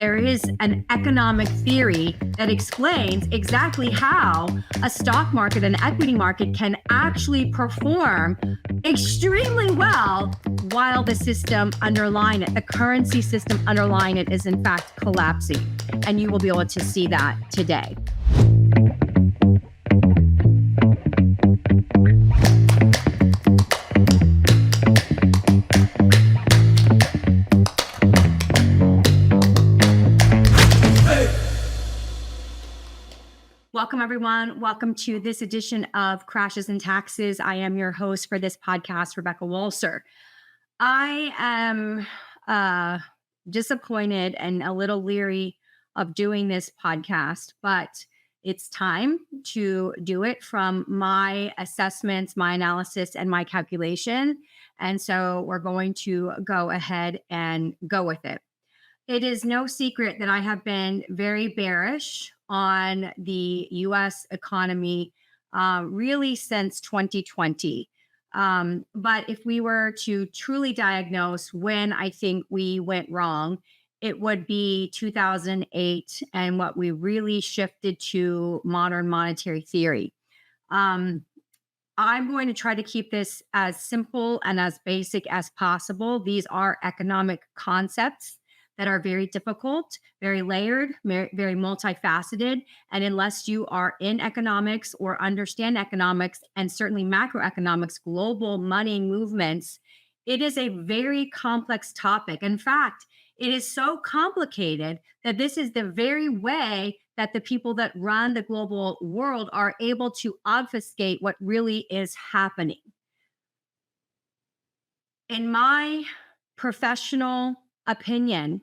There is an economic theory that explains exactly how a stock market and equity market can actually perform extremely well while the system underlying it, the currency system underlying it, is in fact collapsing. And you will be able to see that today. Welcome, everyone. Welcome to this edition of Crashes and Taxes. I am your host for this podcast, Rebecca Walser. I am disappointed and a little leery of doing this podcast, but it's time to do it from my assessments, my analysis, and my calculation. And so we're going to go ahead and go with it. It is no secret that I have been very bearish on the U.S. economy really since 2020. But if we were to truly diagnose when I think we went wrong, it would be 2008 and what we really shifted to modern monetary theory. I'm going to try to keep this as simple and as basic as possible. These are economic concepts that are very difficult, very layered, very multifaceted. And unless you are in economics or understand economics and certainly macroeconomics, global money movements, it is a very complex topic. In fact, it is so complicated that this is the very way that the people that run the global world are able to obfuscate what really is happening. In my professional opinion,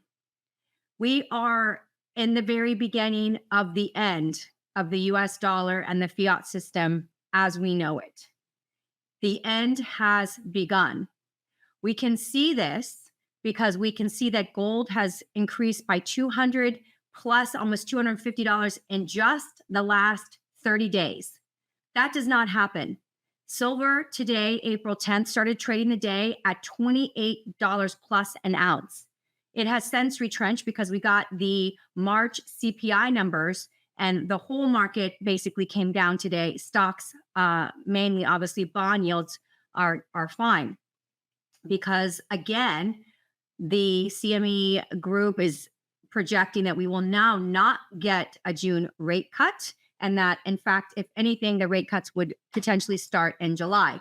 we are in the very beginning of the end of the US dollar and the fiat system as we know it. The end has begun. We can see this because we can see that gold has increased by 200 plus almost $250 in just the last 30 days. That does not happen. Silver today, April 10th, started trading the day at $28 plus an ounce. It has since retrenched because we got the March CPI numbers and the whole market basically came down today. Stocks, mainly obviously bond yields are fine because again, the CME group is projecting that we will now not get a June rate cut and that in fact, if anything, the rate cuts would potentially start in July.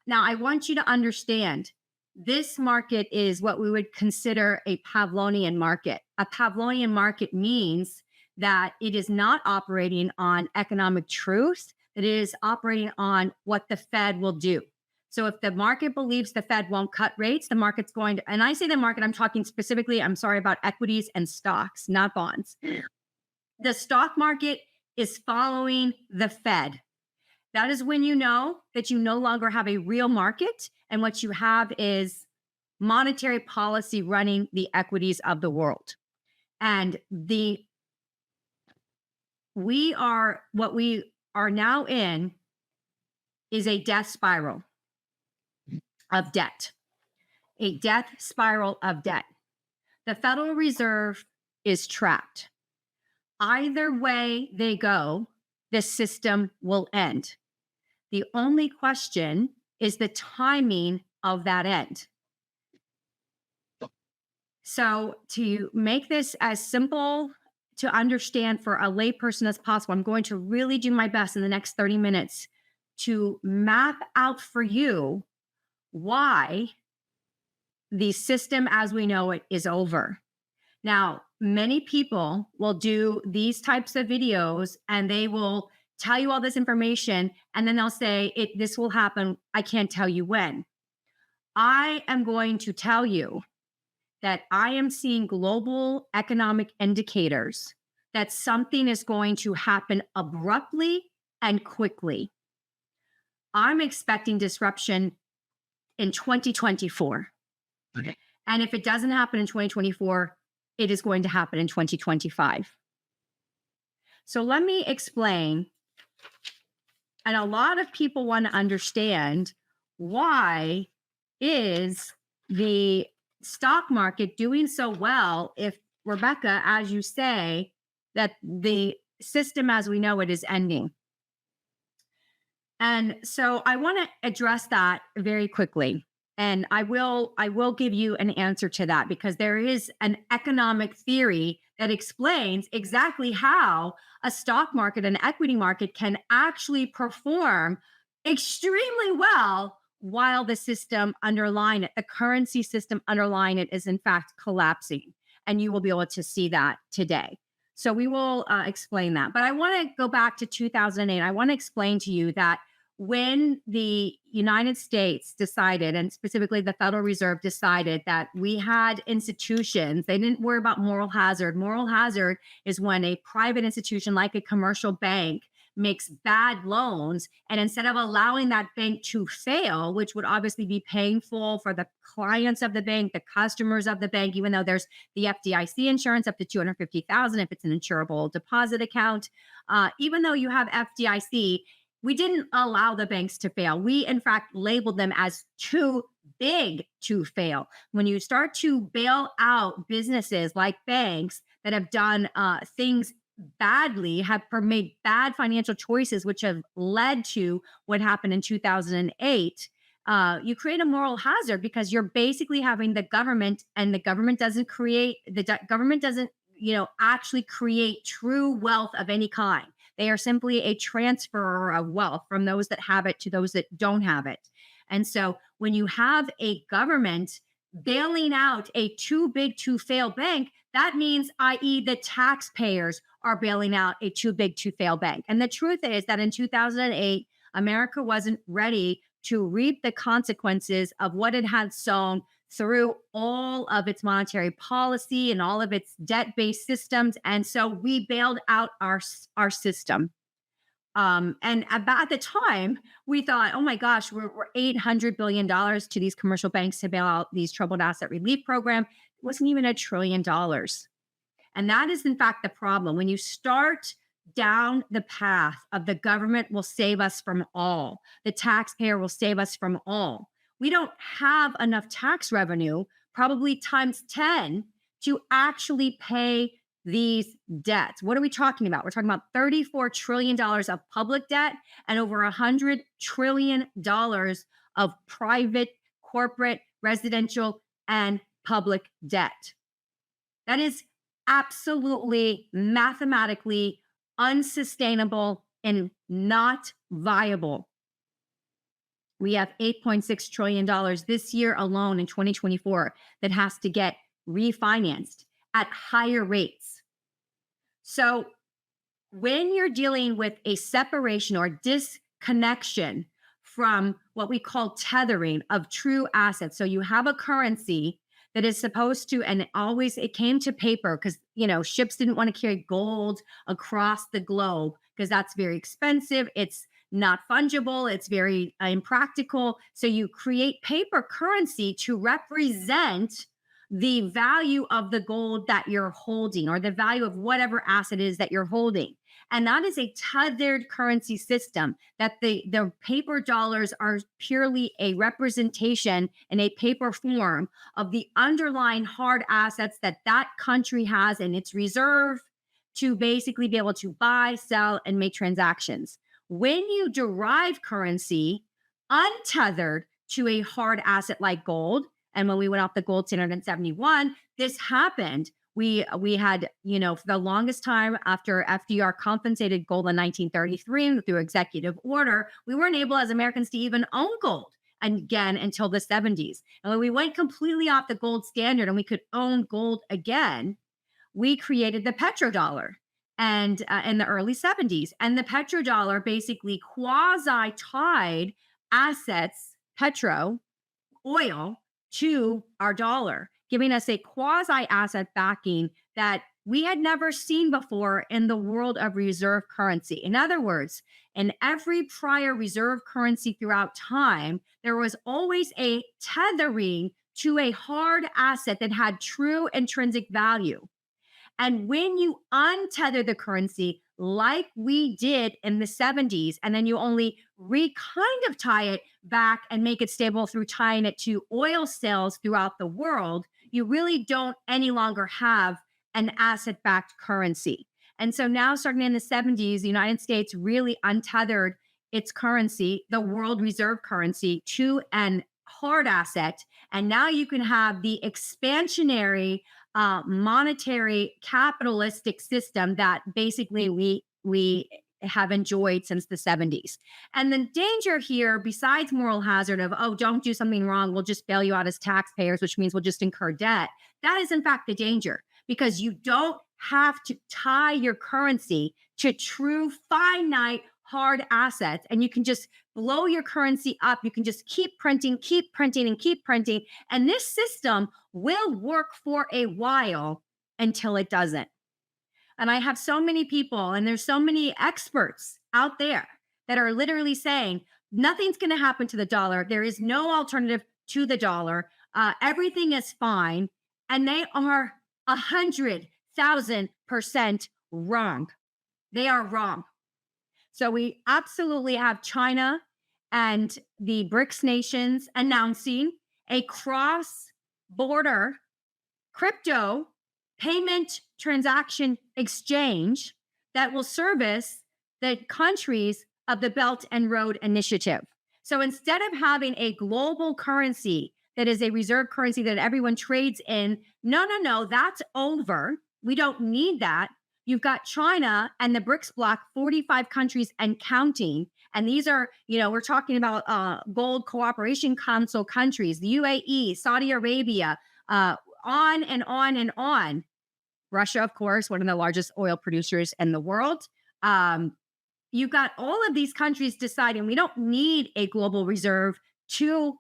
Now, I want you to understand this market is what we would consider a Pavlovian market. A Pavlovian market means that it is not operating on economic truth, that it is operating on what the Fed will do. So if the market believes the Fed won't cut rates, the market's going to, and I say the market, I'm talking specifically, I'm sorry, about equities and stocks, not bonds. The stock market is following the Fed. That is when you know that you no longer have a real market and what you have is monetary policy running the equities of the world. And what we are now in is a death spiral of debt, a death spiral of debt. The Federal Reserve is trapped. Either way they go, the system will end. The only question is the timing of that end. So to make this as simple to understand for a layperson as possible, I'm going to really do my best in the next 30 minutes to map out for you why the system as we know it is over. Now, many people will do these types of videos and they will tell you all this information, and then they'll say, this will happen. I can't tell you when. I am going to tell you that I am seeing global economic indicators that something is going to happen abruptly and quickly. I'm expecting disruption in 2024. Okay. And if it doesn't happen in 2024, it is going to happen in 2025. So let me explain. And a lot of people want to understand why is the stock market doing so well if Rebecca, as you say, that the system as we know it is ending. And so I want to address that very quickly. And I will give you an answer to that because there is an economic theory that explains exactly how a stock market and equity market can actually perform extremely well while the system underlying it, the currency system underlying it, is in fact collapsing. And you will be able to see that today. So we will explain that. But I want to go back to 2008. I want to explain to you that when the United States decided, and specifically the Federal Reserve decided that we had institutions, they didn't worry about moral hazard. Moral hazard is when a private institution like a commercial bank makes bad loans. And instead of allowing that bank to fail, which would obviously be painful for the clients of the bank, the customers of the bank, even though there's the FDIC insurance up to 250,000 if it's an insurable deposit account, even though you have FDIC, we didn't allow the banks to fail. We, in fact, labeled them as too big to fail. When you start to bail out businesses like banks that have done things badly, have made bad financial choices, which have led to what happened in 2008, you create a moral hazard because you're basically having the government, and the government doesn't create, government doesn't, actually create true wealth of any kind. They are simply a transfer of wealth from those that have it to those that don't have it. And so when you have a government bailing out a too big to fail bank, that means, i.e., the taxpayers are bailing out a too big to fail bank. And the truth is that in 2008, America wasn't ready to reap the consequences of what it had sown through all of its monetary policy and all of its debt-based systems. And so we bailed out our system. And about the time, we thought, oh my gosh, we're $800 billion to these commercial banks to bail out these troubled asset relief program. It wasn't even $1 trillion. And that is, in fact, the problem. When you start down the path of the government will save us from all, the taxpayer will save us from all, we don't have enough tax revenue, probably times 10, to actually pay these debts. What are we talking about? We're talking about $34 trillion of public debt and over $100 trillion of private, corporate, residential, and public debt. That is absolutely mathematically unsustainable and not viable. We have $8.6 trillion this year alone in 2024 that has to get refinanced at higher rates. So when you're dealing with a separation or disconnection from what we call tethering of true assets, so you have a currency that is supposed to, and it came to paper because, ships didn't want to carry gold across the globe because that's very expensive. It's not fungible. It's very impractical. So you create paper currency to represent the value of the gold that you're holding or the value of whatever asset is that you're holding. And that is a tethered currency system that the paper dollars are purely a representation in a paper form of the underlying hard assets that that country has in its reserve to basically be able to buy, sell, and make transactions. When you derive currency untethered to a hard asset like gold, and when we went off the gold standard in 71, this happened. We had, for the longest time after FDR compensated gold in 1933 through executive order, we weren't able as Americans to even own gold again until the 70s. And when we went completely off the gold standard and we could own gold again, we created the petrodollar. And in the early 70s. And the petrodollar basically quasi-tied assets, oil, to our dollar, giving us a quasi-asset backing that we had never seen before in the world of reserve currency. In other words, in every prior reserve currency throughout time, there was always a tethering to a hard asset that had true intrinsic value. And when you untether the currency, like we did in the 70s, and then you only kind of tie it back and make it stable through tying it to oil sales throughout the world, you really don't any longer have an asset backed currency. And so now, starting in the 70s, the United States really untethered its currency, the world reserve currency, to an hard asset. And now you can have the expansionary monetary capitalistic system that basically we have enjoyed since the 70s. And the danger here, besides moral hazard of, oh, don't do something wrong, we'll just bail you out as taxpayers, which means we'll just incur debt. That is, in fact, the danger, because you don't have to tie your currency to true finite hard assets, and you can just blow your currency up. You can just keep printing, and keep printing. And this system will work for a while until it doesn't. And I have so many people, and there's so many experts out there that are literally saying nothing's going to happen to the dollar. There is no alternative to the dollar. Everything is fine. And they are 100,000% wrong. They are wrong. So we absolutely have China and the BRICS nations announcing a cross-border crypto payment transaction exchange that will service the countries of the Belt and Road Initiative. So instead of having a global currency that is a reserve currency that everyone trades in, no, that's over. We don't need that. You've got China and the BRICS bloc, 45 countries and counting. And these are, we're talking about Gold Cooperation Council countries, the UAE, Saudi Arabia, on and on and on. Russia, of course, one of the largest oil producers in the world. You've got all of these countries deciding we don't need a global reserve to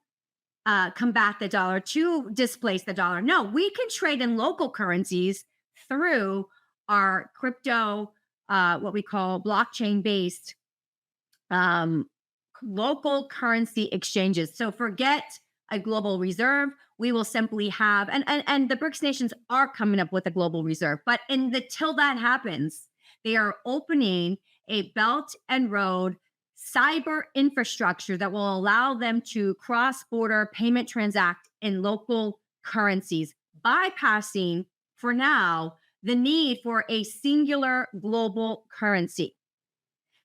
combat the dollar, to displace the dollar. No, we can trade in local currencies through our crypto, what we call blockchain-based local currency exchanges. So forget a global reserve. We will simply have, and the BRICS nations are coming up with a global reserve. But till that happens, they are opening a Belt and Road cyber infrastructure that will allow them to cross-border payment transact in local currencies, bypassing, for now, the need for a singular global currency.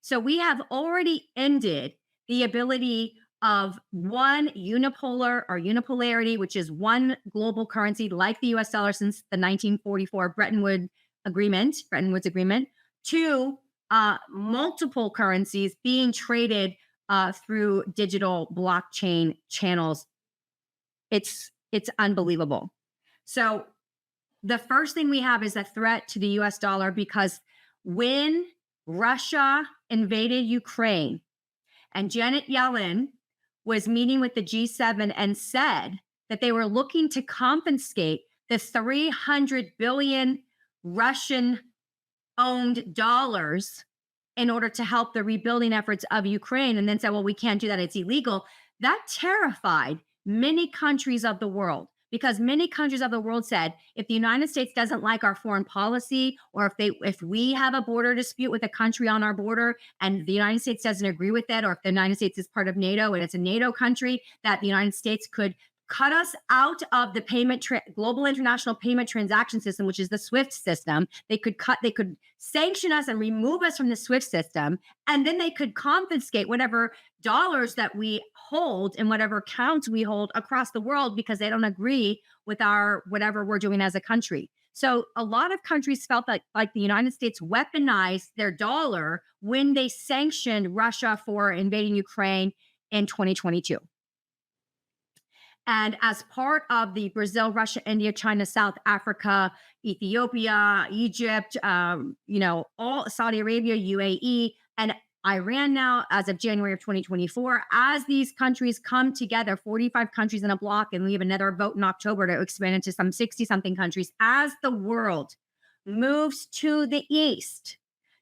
So we have already ended the ability of one unipolar or unipolarity, which is one global currency like the US dollar since the 1944 Bretton Woods Agreement, to multiple currencies being traded through digital blockchain channels. It's unbelievable. So the first thing we have is a threat to the US dollar, because when Russia invaded Ukraine and Janet Yellen was meeting with the G7 and said that they were looking to confiscate the 300 billion Russian owned dollars in order to help the rebuilding efforts of Ukraine, and then said, well, we can't do that, it's illegal. That terrified many countries of the world, because many countries of the world said, if the United States doesn't like our foreign policy, or if we have a border dispute with a country on our border and the United States doesn't agree with that, or if the United States is part of NATO and it's a NATO country, that the United States could cut us out of the global international payment transaction system, which is the SWIFT system. They could sanction us and remove us from the SWIFT system, and then they could confiscate whatever dollars that we hold and whatever accounts we hold across the world, because they don't agree with our whatever we're doing as a country. So a lot of countries felt like the United States weaponized their dollar when they sanctioned Russia for invading Ukraine in 2022. And as part of the Brazil, Russia, India, China, South Africa, Ethiopia, Egypt, all Saudi Arabia, UAE, and Iran now, as of January of 2024, as these countries come together, 45 countries in a block, and we have another vote in October to expand into some 60-something countries, as the world moves to the east,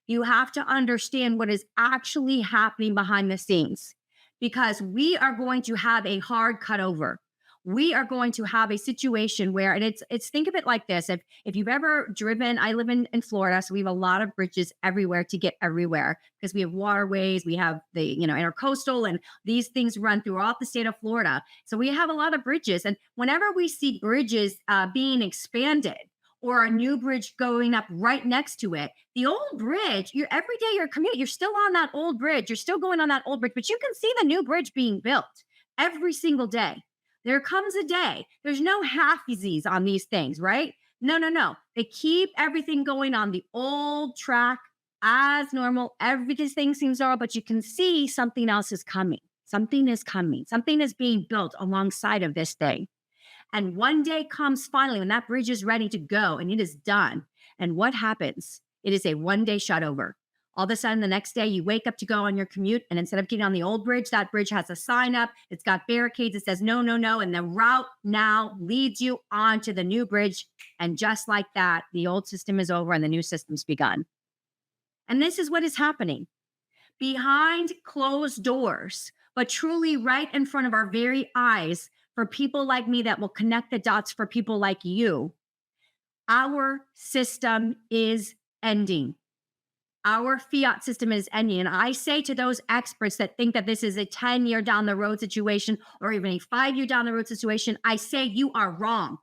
you have to understand what is actually happening behind the scenes, because we are going to have a hard cutover. We are going to have a situation where, and it's think of it like this. If you've ever driven, I live in Florida, so we have a lot of bridges everywhere to get everywhere, because we have waterways, we have the, intercoastal, and these things run throughout the state of Florida. So we have a lot of bridges. And whenever we see bridges being expanded, or a new bridge going up right next to it. The old bridge, you're every day you're commuting, you're still on that old bridge, you're still going on that old bridge, but you can see the new bridge being built every single day. There comes a day, there's no halfies on these things, right? No, no, no. They keep everything going on the old track as normal. Everything seems normal, but you can see something else is coming. Something is coming. Something is being built alongside of this thing. And one day comes finally when that bridge is ready to go and it is done. And what happens? It is a one-day shutover. All of a sudden, the next day, you wake up to go on your commute, and instead of getting on the old bridge, that bridge has a sign up. It's got barricades. It says, no, no, no. And the route now leads you onto the new bridge. And just like that, the old system is over and the new system's begun. And this is what is happening behind closed doors, but truly right in front of our very eyes for people like me that will connect the dots for people like you. Our system is ending. Our fiat system is ending. And I say to those experts that think that this is a 10-year down the road situation or even a 5-year down the road situation, I say you are wrong.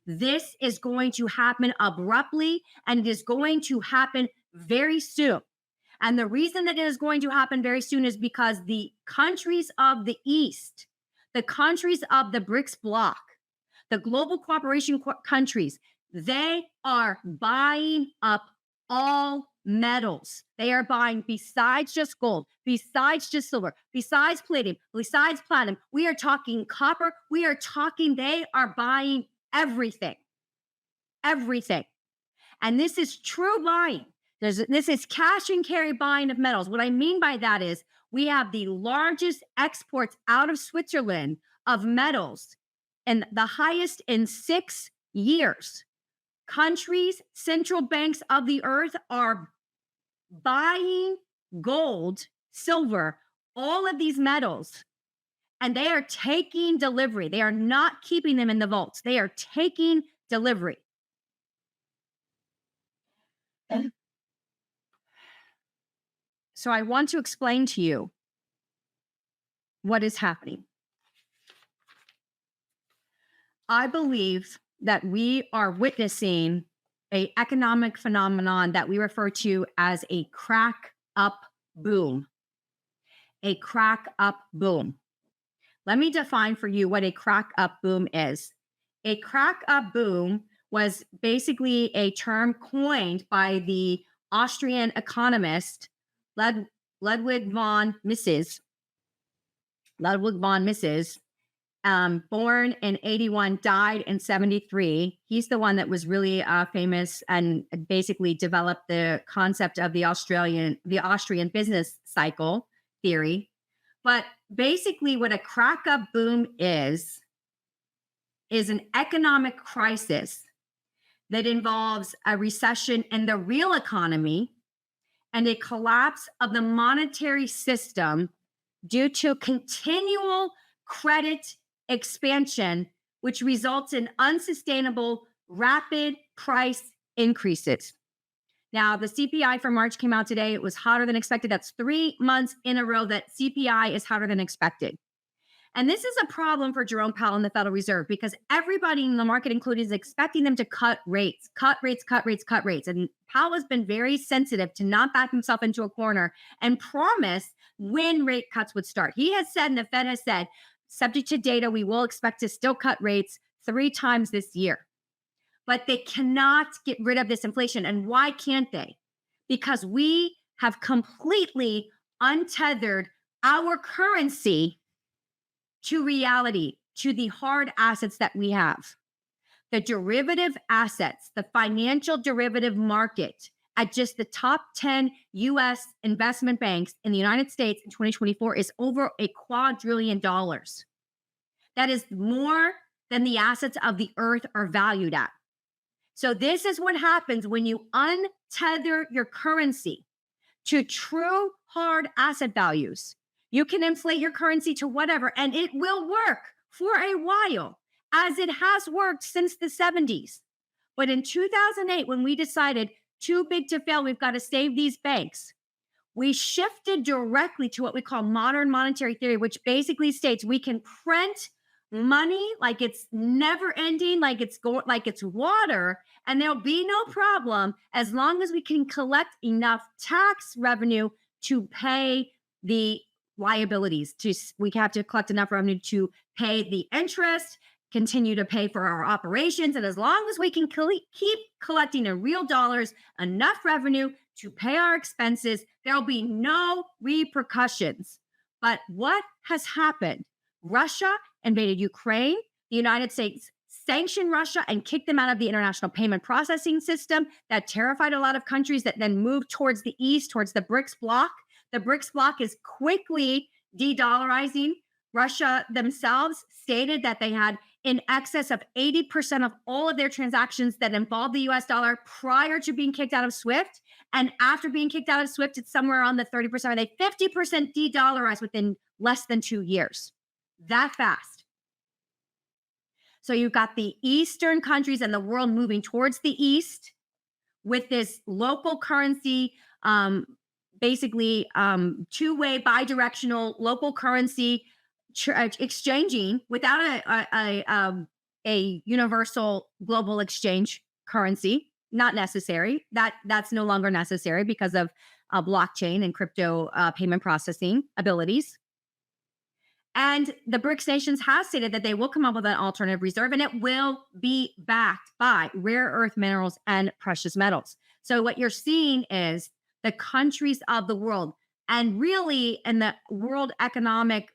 This is going to happen abruptly, and it is going to happen very soon. And the reason that it is going to happen very soon is because the countries of the East, the countries of the BRICS bloc, the global cooperation countries, they are buying up all metals. They are buying, besides just gold, besides just silver, besides palladium, besides platinum, we are talking copper. We are talking, they are buying everything. Everything. And this is true buying. This is cash and carry buying of metals. What I mean by that is we have the largest exports out of Switzerland of metals and the highest in 6 years. Countries, central banks of the earth are buying gold, silver, all of these metals, and they are taking delivery. They are not keeping them in the vaults. They are taking delivery. So I want to explain to you what is happening. I believe that we are witnessing an economic phenomenon that we refer to as a crack up boom. A crack up boom. Let me define for you what a crack up boom is. A crack up boom was basically a term coined by the Austrian economist Ludwig von Mises. Born in 81, died in 73. He's the one that was really famous and basically developed the concept of the Austrian business cycle theory. But basically what a crack up boom is an economic crisis that involves a recession in the real economy and a collapse of the monetary system due to continual credit expansion, which results in unsustainable rapid price increases. Now, the CPI for March came out today. It was hotter than expected. That's 3 months in a row that CPI is hotter than expected. And this is a problem for Jerome Powell and the Federal Reserve because everybody in the market, including, is expecting them to cut rates. And Powell has been very sensitive to not back himself into a corner and promise when rate cuts would start. He has said, and the Fed has said, subject to data, we will expect to still cut rates 3 times this year. But they cannot get rid of this inflation. And why can't they? Because we have completely untethered our currency to reality, to the hard assets that we have. The derivative assets, the financial derivative market at just the top 10 US investment banks in the United States in 2024 is over $1 quadrillion. That is more than the assets of the earth are valued at. So this is what happens when you untether your currency to true hard asset values. You can inflate your currency to whatever, and it will work for a while, as it has worked since the 70s. But in 2008, when we decided too big to fail, we've got to save these banks, we shifted directly to what we call modern monetary theory, which basically states we can print money like it's never ending, like it's water, and there'll be no problem as long as we can collect enough tax revenue to pay the liabilities. We have to collect enough revenue to pay the interest, continue to pay for our operations, and as long as we can keep collecting in real dollars enough revenue to pay our expenses, there'll be no repercussions. But what has happened? Russia invaded Ukraine. The United States sanctioned Russia and kicked them out of the international payment processing system. That terrified a lot of countries that then moved towards the east, towards the BRICS bloc. The BRICS bloc is quickly de-dollarizing. Russia themselves stated that they had in excess of 80% of all of their transactions that involved the US dollar prior to being kicked out of SWIFT. And after being kicked out of SWIFT, it's somewhere around the 30%. They 50% de-dollarized within less than 2 years. That fast. So you've got the Eastern countries and the world moving towards the East with this local currency, basically two-way bidirectional local currency exchanging without a universal global exchange currency. Not necessary. That's no longer necessary because of blockchain and crypto payment processing abilities. And the BRICS nations have stated that they will come up with an alternative reserve, and it will be backed by rare earth minerals and precious metals. So what you're seeing is the countries of the world, and really in the world economic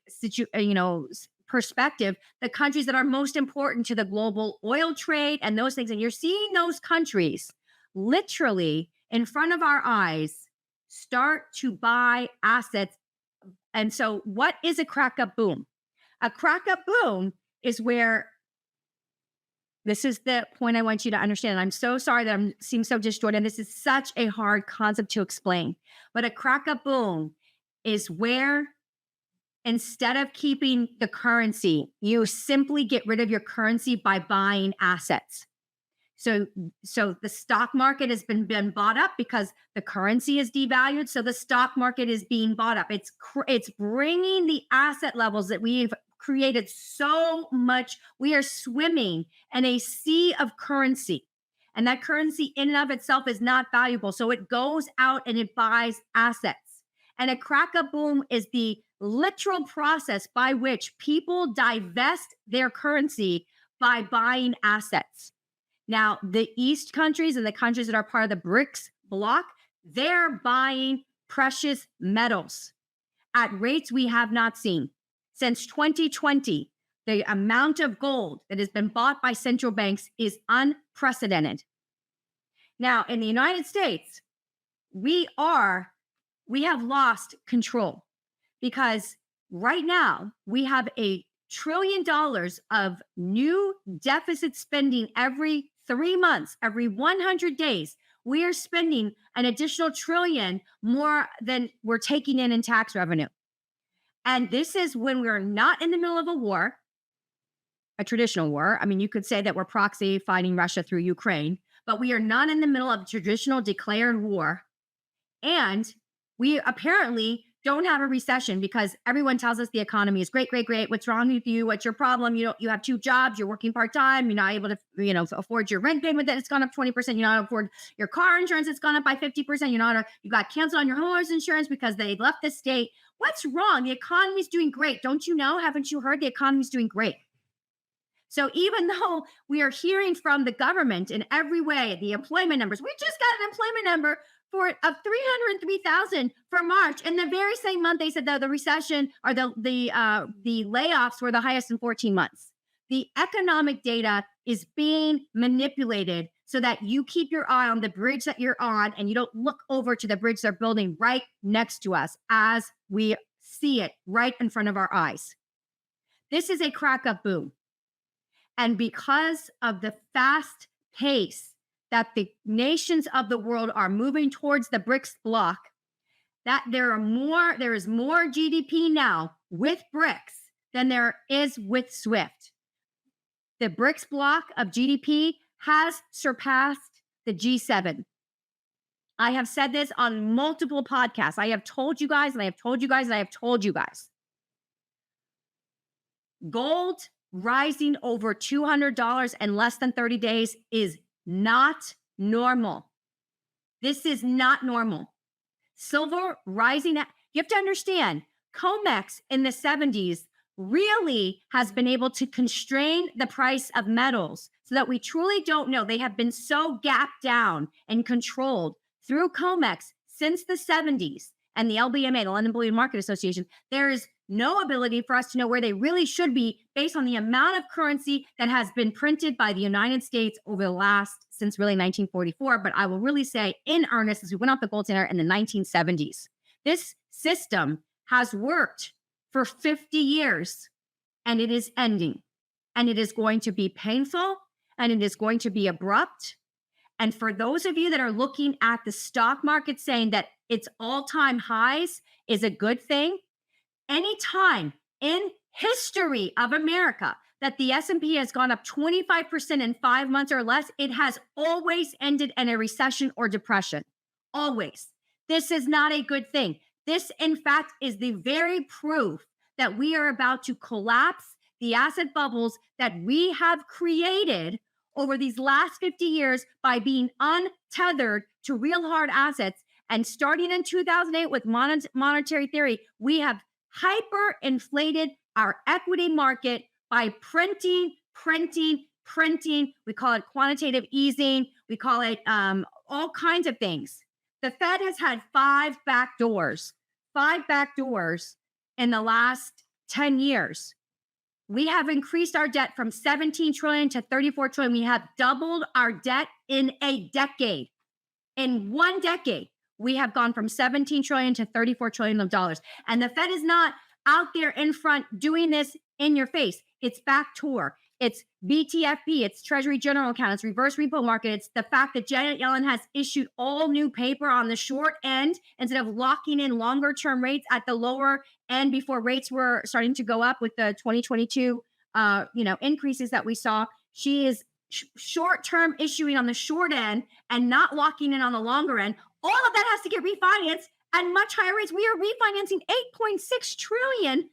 perspective, the countries that are most important to the global oil trade and those things. And you're seeing those countries literally in front of our eyes start to buy assets. And so what is a crack up boom? A crack up boom is where, this is the point I want you to understand. I'm so sorry that I seem so disjointed. This is such a hard concept to explain. But a crack up boom is where instead of keeping the currency, you simply get rid of your currency by buying assets. So the stock market has been bought up because the currency is devalued. So the stock market is being bought up. It's bringing the asset levels that we've created so much. We are swimming in a sea of currency, and that currency in and of itself is not valuable. So it goes out and it buys assets. And a crack up boom is the literal process by which people divest their currency by buying assets. Now, the East countries and the countries that are part of the BRICS bloc, they're buying precious metals at rates we have not seen. Since 2020, the amount of gold that has been bought by central banks is unprecedented. Now, in the United States, we have lost control because right now we have $1 trillion of new deficit spending every 3 months, every 100 days. We are spending an additional $1 trillion more than we're taking in tax revenue. And this is when we're not in the middle of a war, a traditional war. I mean, you could say that we're proxy fighting Russia through Ukraine, but we are not in the middle of a traditional declared war. And we apparently don't have a recession because everyone tells us the economy is great, great, great. What's wrong with you? What's your problem? You have 2 jobs. You're working part-time. You're not able to, afford your rent payment. That it's gone up 20%. You're not able to afford your car insurance. It's gone up by 50%. You got canceled on your homeowner's insurance because they left the state. What's wrong? The economy's doing great. Don't you know? Haven't you heard the economy's doing great? So even though we are hearing from the government in every way, the employment numbers, we just got an employment number of 303,000 for March. And the very same month, they said that the recession or the layoffs were the highest in 14 months. The economic data is being manipulated so that you keep your eye on the bridge that you're on and you don't look over to the bridge they're building right next to us as we see it right in front of our eyes. This is a crack up boom. And because of the fast pace that the nations of the world are moving towards the BRICS bloc, that there is more GDP now with BRICS than there is with SWIFT. The BRICS bloc of GDP has surpassed the G7. I have said this on multiple podcasts. I have told you guys, and I have told you guys, and I have told you guys. Gold rising over $200 in less than 30 days is not normal. This is not normal. Silver rising at, you have to understand, COMEX in the 70s really has been able to constrain the price of metals so that we truly don't know. They have been so gapped down and controlled through COMEX since the 70s and the LBMA, the London Bullion Market Association. There is no ability for us to know where they really should be based on the amount of currency that has been printed by the United States over the last, since really 1944. But I will really say in earnest, as we went off the gold standard in the 1970s, this system has worked for 50 years and it is ending. And it is going to be painful and it is going to be abrupt. And for those of you that are looking at the stock market saying that its all-time highs is a good thing, any time in history of America that the S&P has gone up 25% in 5 months or less, it has always ended in a recession or depression. Always. This is not a good thing. This, in fact, is the very proof that we are about to collapse the asset bubbles that we have created over these last 50 years by being untethered to real hard assets. And starting in 2008 with monetary theory, we have hyper-inflated our equity market by printing. We call it quantitative easing. We call it all kinds of things. The Fed has had five back doors in the last 10 years. We have increased our debt from 17 trillion to 34 trillion. We have doubled our debt in a decade. In 1 decade, we have gone from 17 trillion to 34 trillion of dollars. And the Fed is not out there in front doing this in your face. It's backdoor. It's BTFP. It's Treasury General Account. It's reverse repo market. It's the fact that Janet Yellen has issued all new paper on the short end instead of locking in longer term rates at the lower end before rates were starting to go up with the 2022 increases that we saw. She is short term issuing on the short end and not locking in on the longer end. All of that has to get refinanced at much higher rates. We are refinancing $8.6 trillion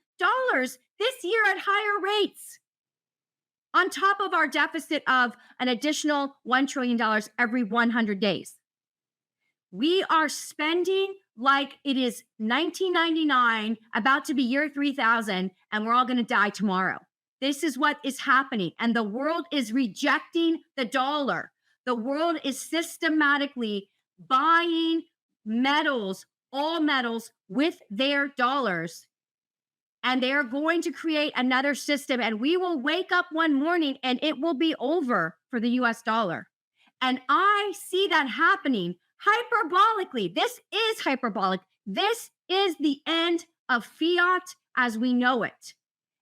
this year at higher rates, on top of our deficit of an additional $1 trillion every 100 days. We are spending like it is 1999, about to be year 3000, and we're all going to die tomorrow. This is what is happening. And the world is rejecting the dollar. The world is systematically buying metals, all metals, with their dollars. And they're going to create another system. And we will wake up one morning and it will be over for the US dollar. And I see that happening hyperbolically. This is hyperbolic. This is the end of fiat as we know it.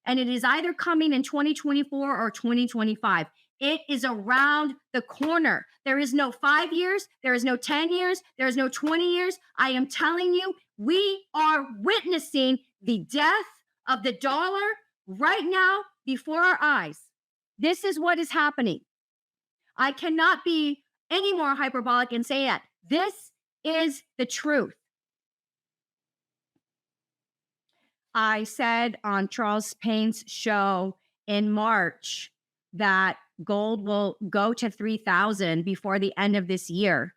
And it is either coming in 2024 or 2025. It is around the corner. There is no 5 years. There is no 10 years. There is no 20 years. I am telling you, we are witnessing the death of the dollar right now before our eyes. This is what is happening. I cannot be any more hyperbolic and say that. This is the truth. I said on Charles Payne's show in March that gold will go to 3,000 before the end of this year.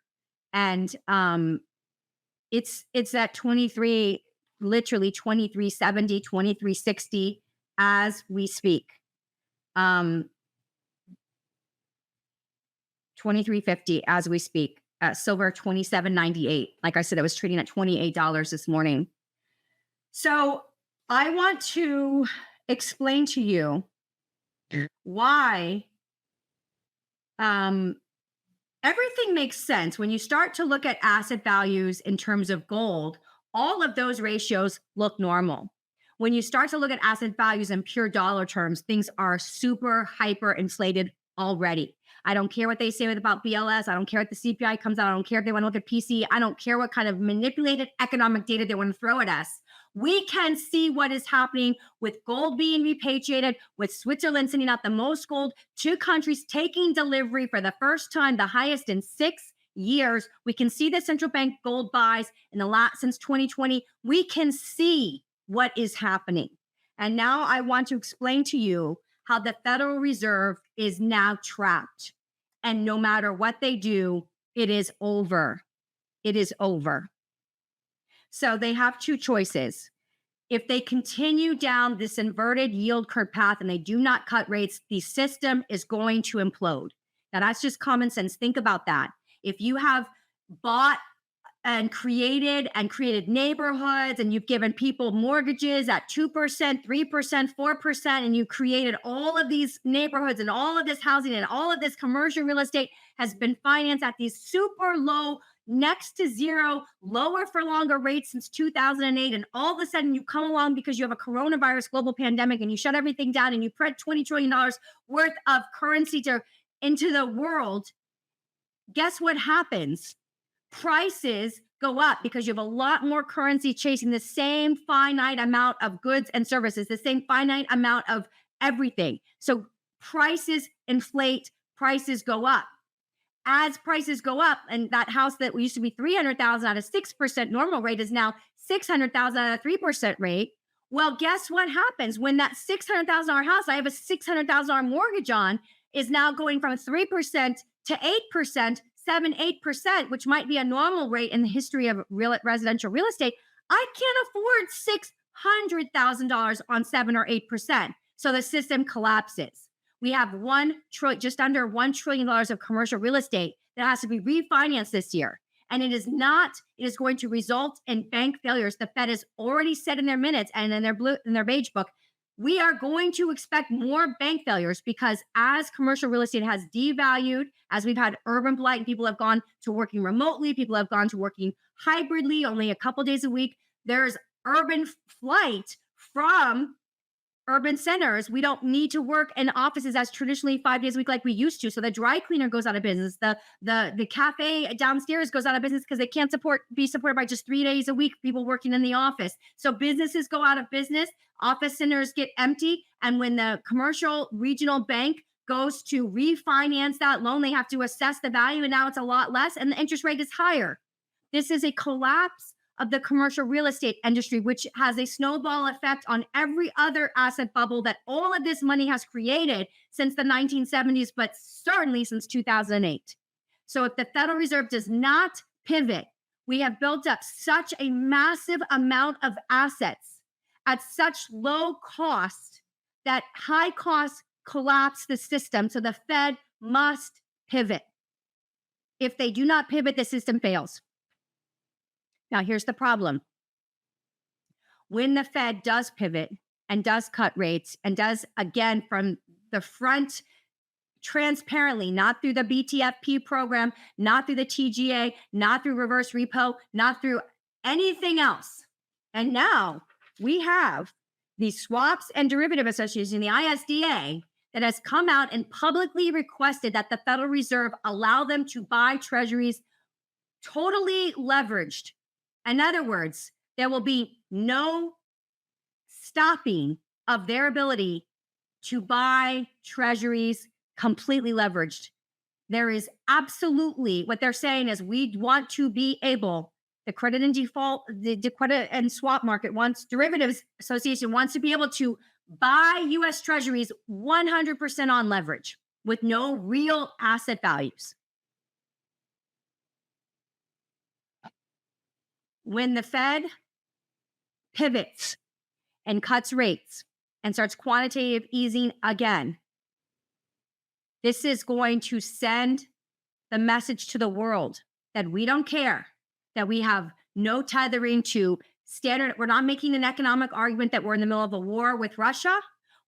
And it's at 23, literally 2370, 2360 as we speak. 2350 as we speak. Silver 27.98. Like I said, it was trading at $28 this morning. So I want to explain to you why everything makes sense when you start to look at asset values in terms of gold. All of those ratios look normal. When you start to look at asset values in pure dollar terms, things are super hyper inflated already. I don't care what they say about BLS. I don't care what the CPI comes out. I don't care if they want to look at PC. I don't care what kind of manipulated economic data they want to throw at us. We can see what is happening with gold being repatriated, with Switzerland sending out the most gold to countries taking delivery for the first time, the highest in 6 years. We can see the central bank gold buys in the last since 2020. We can see what is happening. And now I want to explain to you how the Federal Reserve is now trapped. And no matter what they do, it is over. It is over. So they have two choices. If they continue down this inverted yield curve path and they do not cut rates, the system is going to implode. Now, that's just common sense. Think about that. If you have bought and created neighborhoods and you've given people mortgages at 2%, 3%, 4%, and you created all of these neighborhoods and all of this housing and all of this commercial real estate has been financed at these super low, next to zero, lower for longer rates since 2008. And all of a sudden you come along because you have a coronavirus global pandemic and you shut everything down and you print $20 trillion worth of currency into the world. Guess what happens? Prices go up because you have a lot more currency chasing the same finite amount of goods and services, the same finite amount of everything. So prices inflate, prices go up. As prices go up, and that house that used to be $300,000 at a 6% normal rate is now $600,000 at a 3% rate. Well, guess what happens when that $600,000 house I have a $600,000 mortgage on is now going from 3% to 8%, 7-8%, which might be a normal rate in the history of residential real estate. I can't afford $600,000 on 7 or 8%. So the system collapses. We have just under $1 trillion of commercial real estate that has to be refinanced this year. And it is going to result in bank failures. The Fed has already said in their minutes and in their beige book, we are going to expect more bank failures because as commercial real estate has devalued, as we've had urban blight, and people have gone to working remotely, people have gone to working hybridly, only a couple days a week, there's urban flight from urban centers. We don't need to work in offices as traditionally 5 days a week like we used to. So the dry cleaner goes out of business. The cafe downstairs goes out of business because they can't be supported by just 3 days a week, people working in the office. So businesses go out of business, office centers get empty. And when the commercial regional bank goes to refinance that loan, they have to assess the value. And now it's a lot less and the interest rate is higher. This is a collapse of the commercial real estate industry, which has a snowball effect on every other asset bubble that all of this money has created since the 1970s, but certainly since 2008. So if the Federal Reserve does not pivot, we have built up such a massive amount of assets at such low cost that high costs collapse the system. So the Fed must pivot. If they do not pivot, the system fails. Now, here's the problem. When the Fed does pivot and does cut rates and does, again, from the front transparently, not through the BTFP program, not through the TGA, not through reverse repo, not through anything else. And now we have the Swaps and Derivative Association, the ISDA, that has come out and publicly requested that the Federal Reserve allow them to buy treasuries totally leveraged. In other words, there will be no stopping of their ability to buy treasuries completely leveraged. There is absolutely, what they're saying is we want to be able, the credit and default, the credit and swap market Derivatives Association wants to be able to buy US treasuries 100% on leverage with no real asset values. When the Fed pivots and cuts rates and starts quantitative easing again, this is going to send the message to the world that we don't care, that we have no tethering to standard. We're not making an economic argument that we're in the middle of a war with Russia.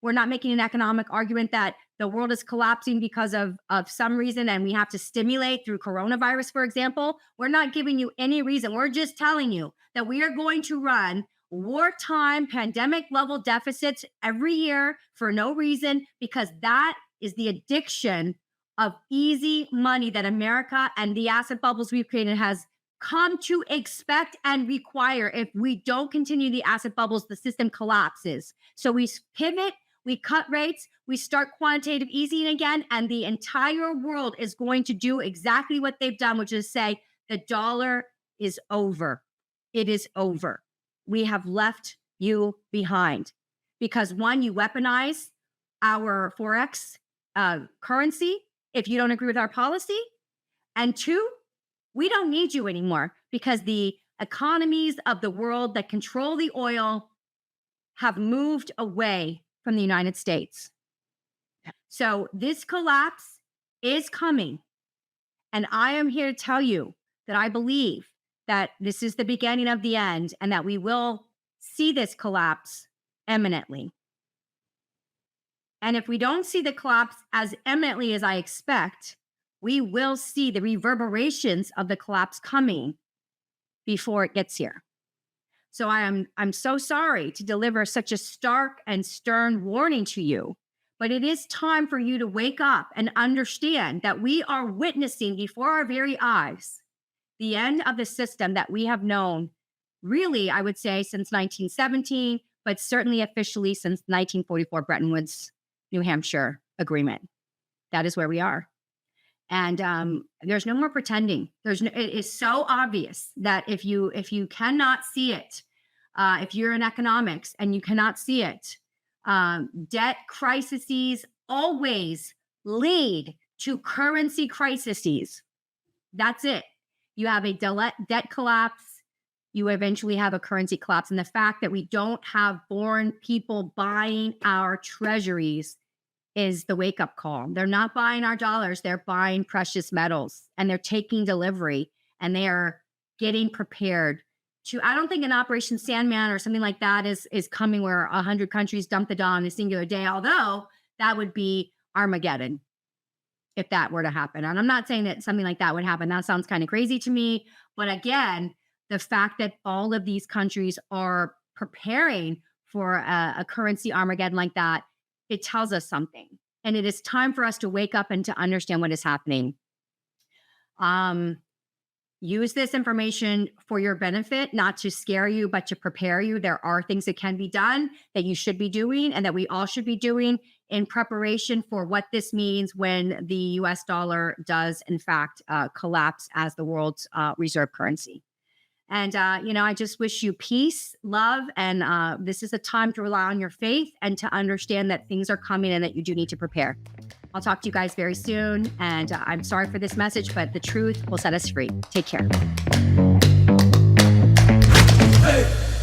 We're not making an economic argument that the world is collapsing because of some reason and we have to stimulate through coronavirus, for example. We're not giving you any reason. We're just telling you that we are going to run wartime pandemic level deficits every year for no reason, because that is the addiction of easy money that America and the asset bubbles we've created has come to expect and require. If we don't continue the asset bubbles, the system collapses. So we pivot, we cut rates, we start quantitative easing again, and the entire world is going to do exactly what they've done, which is say the dollar is over. It is over. We have left you behind because one, you weaponize our Forex currency if you don't agree with our policy. And two, we don't need you anymore because the economies of the world that control the oil have moved away from the United States. So this collapse is coming. And I am here to tell you that I believe that this is the beginning of the end and that we will see this collapse imminently. And if we don't see the collapse as imminently as I expect, we will see the reverberations of the collapse coming before it gets here. So I'm so sorry to deliver such a stark and stern warning to you, but it is time for you to wake up and understand that we are witnessing before our very eyes the end of the system that we have known, really, I would say, since 1917, but certainly officially since 1944 Bretton Woods, New Hampshire Agreement. That is where we are. And there's no more pretending. It is so obvious that if you cannot see it, if you're in economics and you cannot see it, debt crises always lead to currency crises. That's it. You have a debt collapse. You eventually have a currency collapse. And the fact that we don't have foreign people buying our treasuries is the wake-up call. They're not buying our dollars. They're buying precious metals, and they're taking delivery, and they are getting prepared to, I don't think an Operation Sandman or something like that is coming where 100 countries dump the dollar in a singular day, although that would be Armageddon if that were to happen. And I'm not saying that something like that would happen. That sounds kind of crazy to me. But again, the fact that all of these countries are preparing for a currency Armageddon like that, it tells us something. And it is time for us to wake up and to understand what is happening. Use this information for your benefit, not to scare you, but to prepare you. There are things that can be done that you should be doing and that we all should be doing in preparation for what this means when the US dollar does, in fact, collapse as the world's reserve currency. And, I just wish you peace, love, and this is a time to rely on your faith and to understand that things are coming and that you do need to prepare. I'll talk to you guys very soon. And I'm sorry for this message, but the truth will set us free. Take care. Hey.